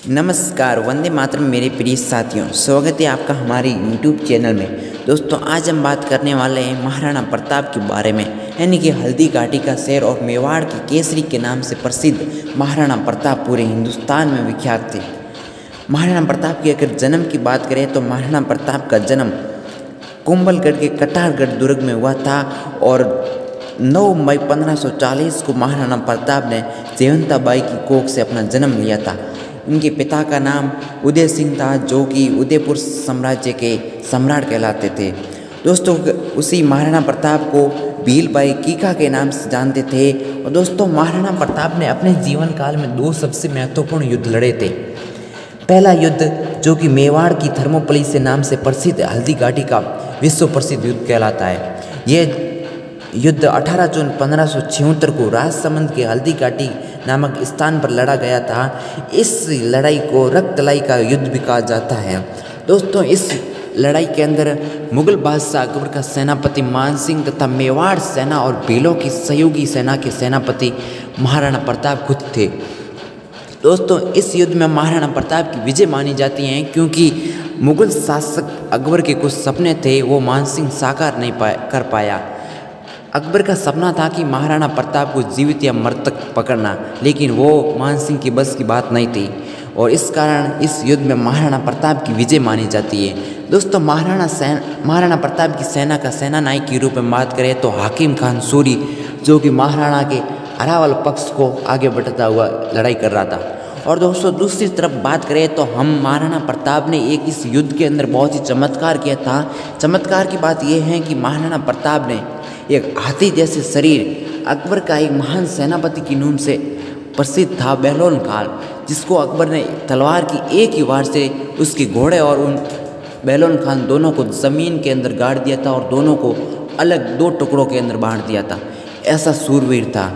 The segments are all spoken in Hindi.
नमस्कार, वंदे मातरम मेरे प्रिय साथियों। स्वागत है आपका हमारे YouTube चैनल में। दोस्तों, आज हम बात करने वाले हैं महाराणा प्रताप के बारे में, यानी कि हल्दी घाटी का शेर और मेवाड़ की केसरी के नाम से प्रसिद्ध महाराणा प्रताप पूरे हिंदुस्तान में विख्यात थे। महाराणा प्रताप की अगर जन्म की बात करें तो महाराणा प्रताप का जन्म कुंभलगढ़ के कटारगढ़ दुर्ग में हुआ था और 9 मई 1540 को महाराणा प्रताप ने जयवंताबाई की कोख से अपना जन्म लिया था। इनके पिता का नाम उदय सिंह था, जो कि उदयपुर साम्राज्य के सम्राट कहलाते थे। दोस्तों, उसी महाराणा प्रताप को भीलबाई कीका के नाम से जानते थे। और दोस्तों, महाराणा प्रताप ने अपने जीवन काल में 2 सबसे महत्वपूर्ण युद्ध लड़े थे। पहला युद्ध, जो कि मेवाड़ की थर्मोपली से नाम से प्रसिद्ध हल्दी घाटी का विश्व प्रसिद्ध युद्ध कहलाता है। यह युद्ध 18 जून 1576 को राजसमंद के हल्दी घाटी नामक स्थान पर लड़ा गया था। इस लड़ाई को रक्तलाई का युद्ध भी कहा जाता है। दोस्तों, इस लड़ाई के अंदर मुगल बादशाह अकबर का सेनापति मान सिंह तथा मेवाड़ सेना और भीलों की सहयोगी सेना के सेनापति महाराणा प्रताप खुद थे। दोस्तों, इस युद्ध में महाराणा प्रताप की विजय मानी जाती है, क्योंकि मुगल शासक अकबर के कुछ सपने थे वो मान सिंह साकार नहीं कर पाया। अकबर का सपना था कि महाराणा प्रताप को जीवित या मृतक पकड़ना, लेकिन वो मान सिंह की बस की बात नहीं थी और इस कारण इस युद्ध में महाराणा प्रताप की विजय मानी जाती है। दोस्तों, महाराणा प्रताप की सेना का सेनानायक के रूप में बात करें तो हाकिम खान सूरी, जो कि महाराणा के अरावल पक्ष को आगे बढ़ता हुआ लड़ाई कर रहा था। और दोस्तों, दूसरी तरफ बात करें तो हम महाराणा प्रताप ने एक इस युद्ध के अंदर बहुत ही चमत्कार किया था। चमत्कार की बात यह है कि महाराणा प्रताप ने एक हाथी जैसे शरीर, अकबर का एक महान सेनापति की नाम से प्रसिद्ध था बहलोल खान, जिसको अकबर ने तलवार की एक ही वार से उसके घोड़े और उन बहलोल खान दोनों को ज़मीन के अंदर गाड़ दिया था और दोनों को अलग 2 टुकड़ों के अंदर बांट दिया था। ऐसा सूरवीर था।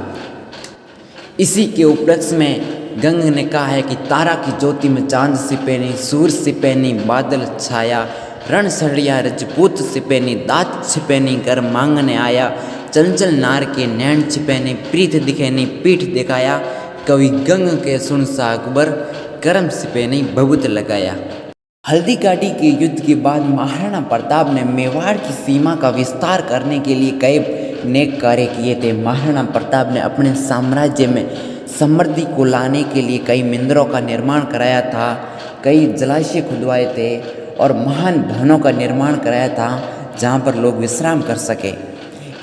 इसी के उपलक्ष्य में गंग ने कहा है कि तारा की ज्योति में चांद सिपेनी, सूरज सिपेनी, बादल छाया, रण सड़िया रजपूत सिपेनी, दात छिपेनी कर मांगने आया, चंचल नार के नैन छिपेनी, प्रीत दिखेनी पीठ दिखाया, कवि गंग के सुन सा अकबर, करम सिपेनी भभूत लगाया। हल्दी घाटी के युद्ध के बाद महाराणा प्रताप ने मेवाड़ की सीमा का विस्तार करने के लिए कई नेक कार्य किए थे। महाराणा प्रताप ने अपने साम्राज्य में समृद्धि को लाने के लिए कई मंदिरों का निर्माण कराया था, कई जलाशय खुदवाए थे और महान भवनों का निर्माण कराया था जहाँ पर लोग विश्राम कर सके।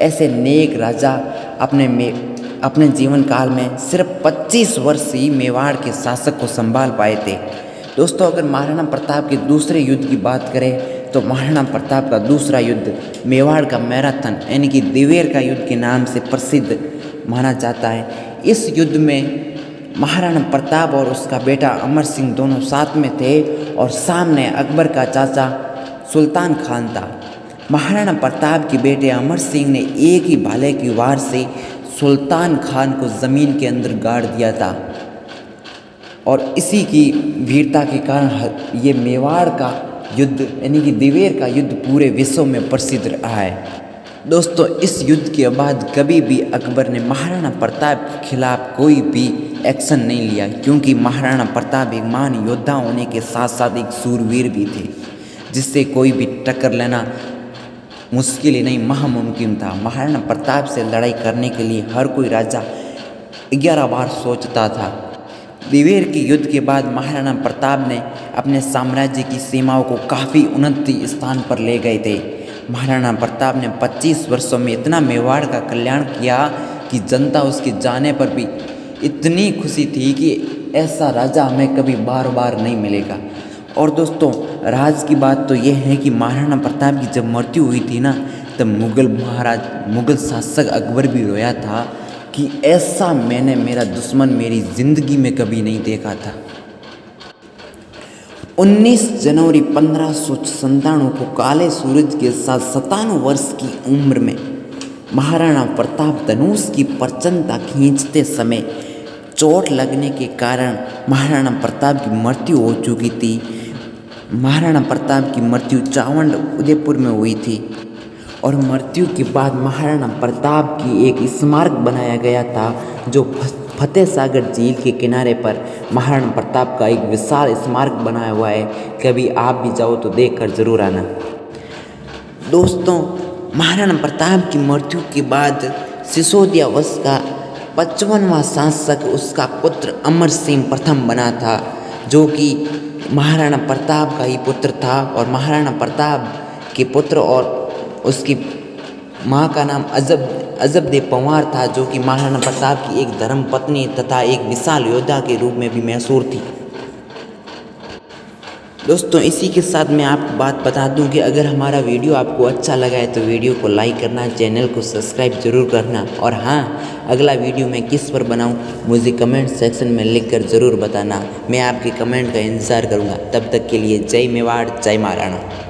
ऐसे नेक राजा अपने जीवन काल में सिर्फ 25 वर्ष ही मेवाड़ के शासक को संभाल पाए थे। दोस्तों, अगर महाराणा प्रताप के दूसरे युद्ध की बात करें तो महाराणा प्रताप का दूसरा युद्ध मेवाड़ का मैराथन यानी कि दिवेर का युद्ध के नाम से प्रसिद्ध माना जाता है। इस युद्ध में महाराणा प्रताप और उसका बेटा अमर सिंह दोनों साथ में थे और सामने अकबर का चाचा सुल्तान खान था। महाराणा प्रताप के बेटे अमर सिंह ने एक ही भाले की वार से सुल्तान खान को ज़मीन के अंदर गाड़ दिया था और इसी की वीरता के कारण ये मेवाड़ का युद्ध यानी कि दिवेर का युद्ध पूरे विश्व में प्रसिद्ध रहा है। दोस्तों, इस युद्ध के बाद कभी भी अकबर ने महाराणा प्रताप के खिलाफ कोई भी एक्शन नहीं लिया, क्योंकि महाराणा प्रताप एक महान योद्धा होने के साथ साथ एक सूरवीर भी थे, जिससे कोई भी टक्कर लेना मुश्किल ही नहीं महामुमकिन था। महाराणा प्रताप से लड़ाई करने के लिए हर कोई राजा 11 बार सोचता था। दिवेर के युद्ध के बाद महाराणा प्रताप ने अपने साम्राज्य की सीमाओं को काफ़ी उन्नति स्थान पर ले गए थे। महाराणा प्रताप ने 25 वर्षों में इतना मेवाड़ का कल्याण किया कि जनता उसके जाने पर भी इतनी खुशी थी कि ऐसा राजा हमें कभी बार बार नहीं मिलेगा। और दोस्तों, राज की बात तो यह है कि महाराणा प्रताप की जब मृत्यु हुई थी ना, तब मुगल शासक अकबर भी रोया था कि ऐसा मैंने मेरा दुश्मन मेरी ज़िंदगी में कभी नहीं देखा था। 19 जनवरी 1597 को काले सूरज के साथ 97 वर्ष की उम्र में महाराणा प्रताप धनुष की प्रचंडता खींचते समय चोट लगने के कारण महाराणा प्रताप की मृत्यु हो चुकी थी। महाराणा प्रताप की मृत्यु चावंड उदयपुर में हुई थी और मृत्यु के बाद महाराणा प्रताप की एक स्मारक बनाया गया था जो फतेह सागर झील के किनारे पर महाराणा प्रताप का एक विशाल स्मारक बनाया हुआ है। कभी आप भी जाओ तो देख कर ज़रूर आना। दोस्तों, महाराणा प्रताप की मृत्यु के बाद सिसोदिया वंश का 55वां शासक उसका पुत्र अमर सिंह प्रथम बना था, जो कि महाराणा प्रताप का ही पुत्र था। और महाराणा प्रताप के पुत्र और उसकी माँ का नाम अजबदेव पंवार था, जो कि महाराणा प्रताप की एक धर्म पत्नी तथा एक विशाल योद्धा के रूप में भी मशहूर थी। दोस्तों, इसी के साथ मैं आपको बात बता दूं कि अगर हमारा वीडियो आपको अच्छा लगा है तो वीडियो को लाइक करना, चैनल को सब्सक्राइब जरूर करना। और हाँ, अगला वीडियो मैं किस पर बनाऊं मुझे कमेंट सेक्शन में लिख कर ज़रूर बताना। मैं आपके कमेंट का इंतज़ार करूंगा। तब तक के लिए जय मेवाड़, जय महाराणा।